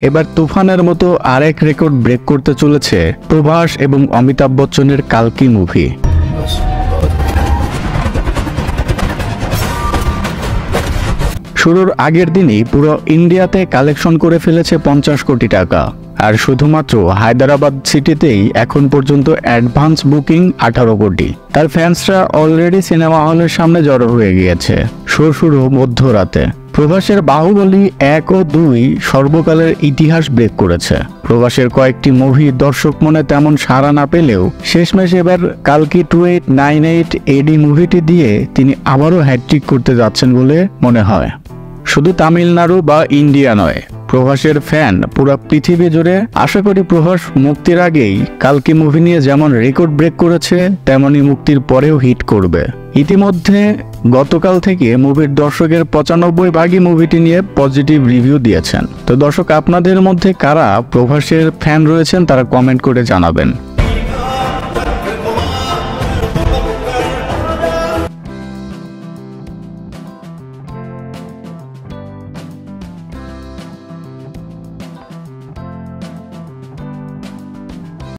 এবার তুফানের মতো আরেক রেকর্ড ব্রেক করতে চলেছে প্রভাস এবং অমিতাভ বচ্চনের কালকি মুভি। শুরুর আগের দিনই পুরো ইন্ডিয়াতে কালেকশন করে ফেলেছে 50 কোটি টাকা। আর শুধুমাত্র হায়দ্রাবাদ সিটিতেই এখন পর্যন্ত অ্যাডভান্স বুকিং 18 কোটি। তার ফ্যান্সরা অলরেডি সিনেমা হলের সামনে জড়ো হয়ে গিয়েছে। শো শুরু মধ্যরাতে। প্রভাসের বাহুবলী 1 ও 2 সর্বকালের ইতিহাস ব্রেক করেছে। প্রভাসের কয়েকটি মুভি দর্শক মনে তেমন সাড়া না পেলেও শেষমেশ এবার কালকি 2898 এডি মুভিটি দিয়ে তিনি আবারও হ্যাটট্রিক করতে যাচ্ছেন বলে মনে হয়। শুধু তামিলনাড়ু বা ইন্ডিয়া নয়, প্রভাসের ফ্যান পুরো পৃথিবী জুড়ে। আশা করি প্রভাস মুক্তির আগেই কালকি মুভি নিয়ে যেমন রেকর্ড ব্রেক করেছে তেমনি মুক্তির পরেও হিট করবে। ইতিমধ্যে গতকাল থেকে মুভির দর্শকের 95% মুভিটি নিয়ে পজিটিভ রিভিউ দিয়েছেন। তো দর্শক, আপনাদের মধ্যে কারা প্রভাসের ফ্যান রয়েছেন তারা কমেন্ট করে জানাবেন।